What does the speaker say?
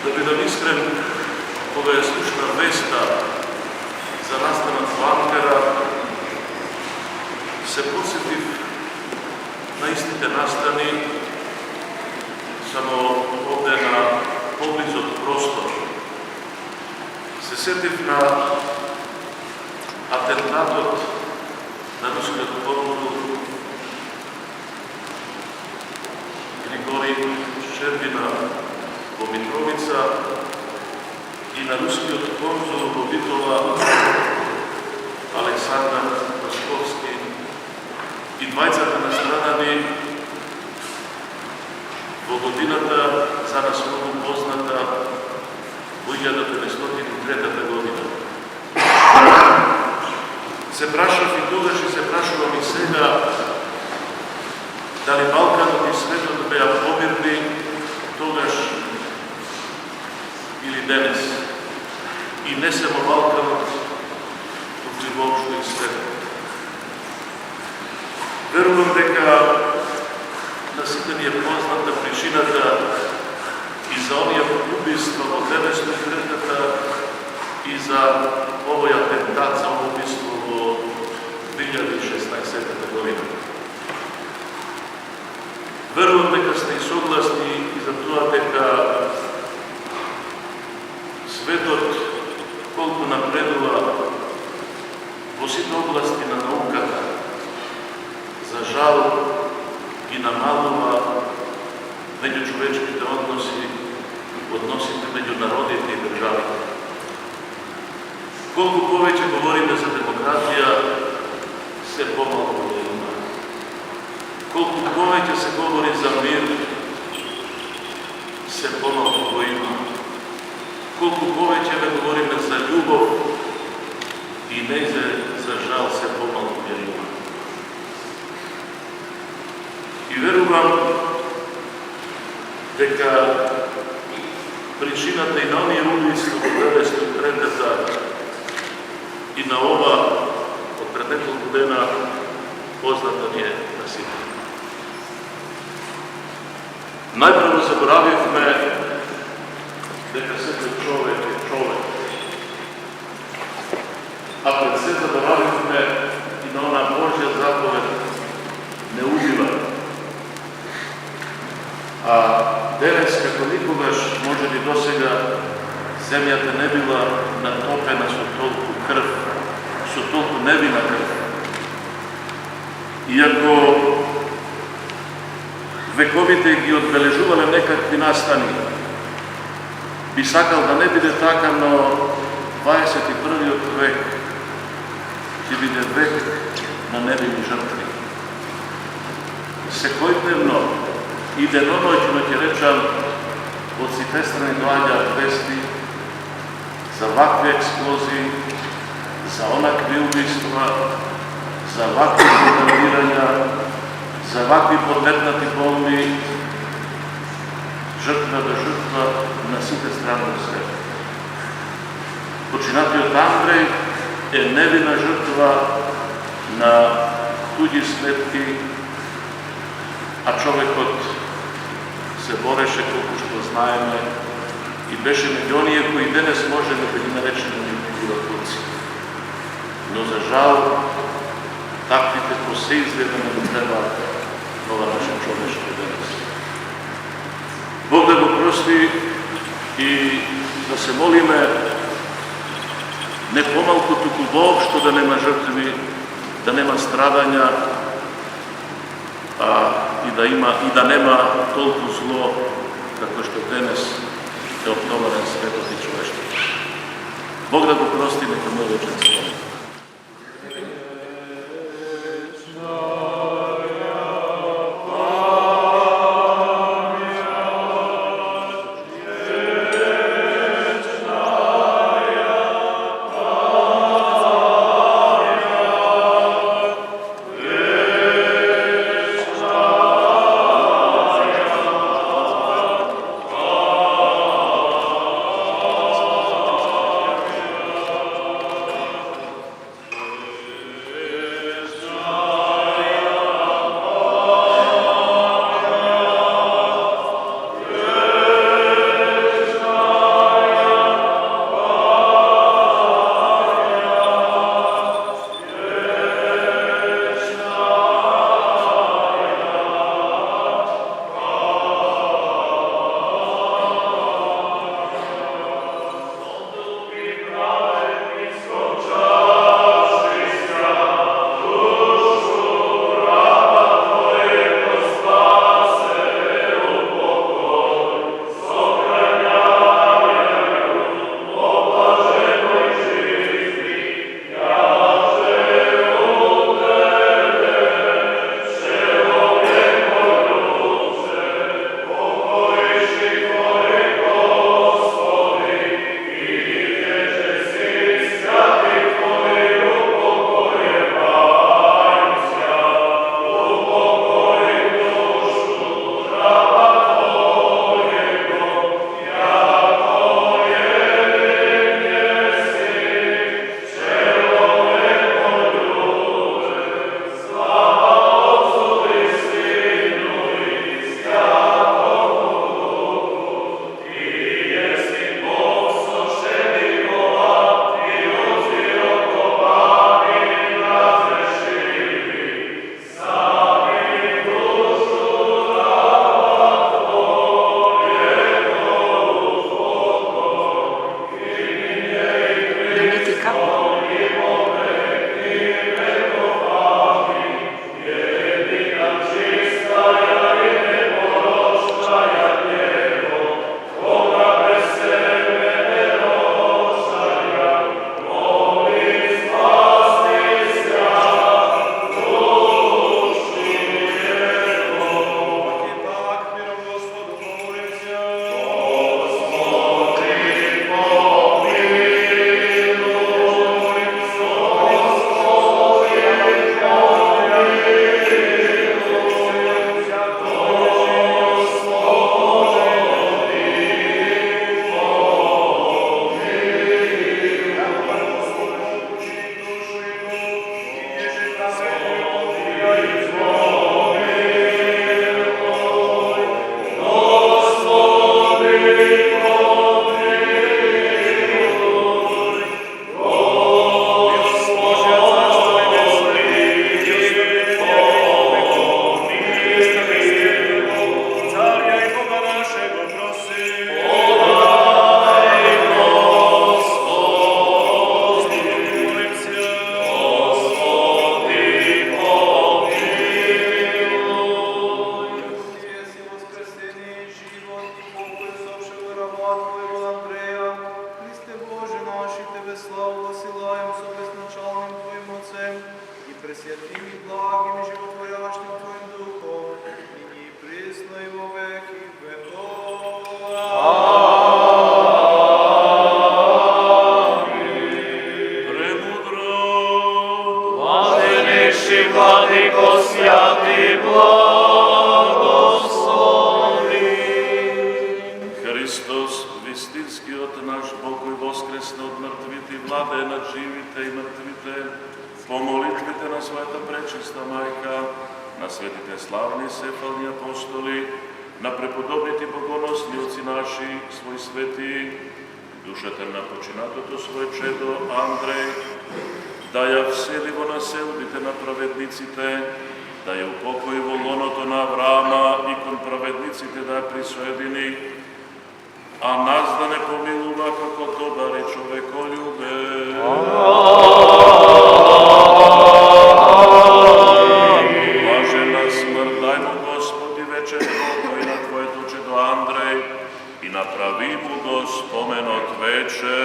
Da budem iskren, ova je slušna vesta za nastanak Ankara, se podsjetiv na istite nastani, samo ovdje na poblizu od prostora. Se sjetiv na atentatot na ruskog pobudu Grigorij Ščerbina Mitrovica i na ruski od konzulu Bobitova Aleksandar Paskovski i dvajcata nastradani Vojvodinata, za nas mnogo poznata, u 1903. godina. Se prašav i togaš i se prašavam i sega, da li Balkanot i Svetog beja pomirni, togaš ili danes. I ne samo Balkanot, tuđi uopšte i svega. Verujem дека da sите ni je poznata причината и за оние убийства во 1903 и за овој атентат за убийство во 2016 година. Верувам дека сте и согласни и за тоа дека светот колку напредува во сите области на науката, за жал ги намалува меѓучовечките односи, односите меѓу народите и државите. Колку повеќе говориме за демократија, се помалку го има. Колку повеќе се говори за мир, се помалку го има. Колку повеќе говориме за љубов, и нејзе за жал се помалку го има. И верувам дека причината и на оние убийства во 1903 и на ова од пред неколку дена позната ни е на сите. Најпрво заборавивме дека секој човек е човек, а пред се заборавивме и на она Божја заповед не убивај. А денес, како никогаш, може би досега, земјата не била натопена со толку крв, со толку невина крв. Иако вековите ги одбележувале некакви настани, би сакал да не биде така, но 21. век ќе биде век на невини жртви. Секојдневно и деноноќно ќе речам, од сите страни доаѓаат вести за вакви експлозии, за онакви убийства, за вакви бомбардирања, за вакви подметнати бомби, жртва до жртва на сите страни на света. Починатиот Андреј е невина жртва на туѓи сметки, а човекот се бореше, колку што знаеме, и беше меѓу оние кои денес можеме да ги наречеме миротворци. Но за жал, таквите по се изгледа не го требаат на ова наше човешко денес. Бог да го прости и да се молиме не помалку, туку воопшто да нема жртви, да нема страдања, и да нема толку зло како што денес е обтоварен светот и човештвото. Бог да го прости, нека му вечен слава. раба Твоего Андрея. Христе Боже наш, и Тебе славу посылаем со безначальным Твоим Отцем и пресвятым и благим и животворящим Твоим Духом, ныне и присно и во веки веков. Владыко святый, благослови. Христос, вистински от наш Бог и воскресне от мъртвите, владе над живите и мъртвите, по молитвите на Света Пречиста Майка, на светите славни сефални апостоли, на преподобните богоносни отци наши, свои свети, душата на починатото свое чедо Андрей, да ја всели во населбите на праведниците, да ја упокои во лоното на Авраама и кон праведниците да ја присоедини, а нас да не помилува како добар и човеколюбен. Блажена смрт, дај му Господи вечен покој на Твоето чедо Андрей и направи му го спомен од вече.